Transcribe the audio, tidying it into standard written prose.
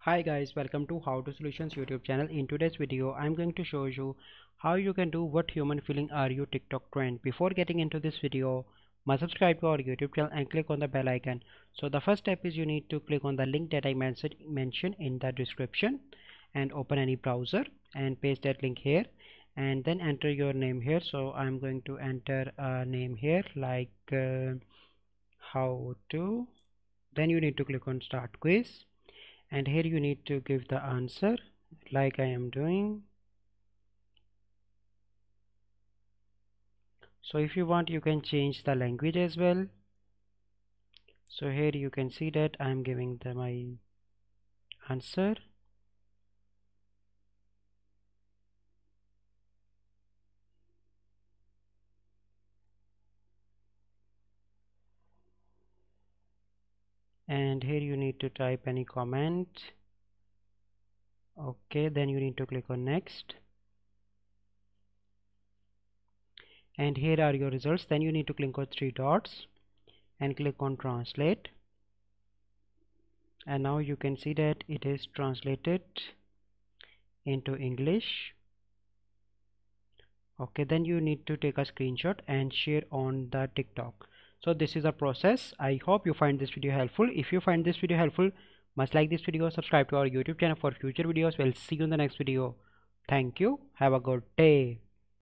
Hi guys, welcome to How to Solutions YouTube channel. In today's video I'm going to show you how you can do what human feeling are you TikTok trend. Before getting into this video, must subscribe to our YouTube channel and click on the bell icon. So the first step is you need to click on the link that I mentioned in the description and open any browser and paste that link here and then enter your name here. So I'm going to enter a name here like how to. Then you need to click on start quiz and here you need to give the answer like I am doing. So if you want you can change the language as well. So here you can see that I am giving my answer. And here you need to type any comment. Okay, then you need to click on next. And here are your results. Then you need to click on three dots and click on translate. And now you can see that it is translated into English. Okay, then you need to take a screenshot and share on the TikTok. So this is a process. I hope you find this video helpful. If you find this video helpful, must like this video, subscribe to our YouTube channel for future videos. We'll see you in the next video. Thank you. Have a good day.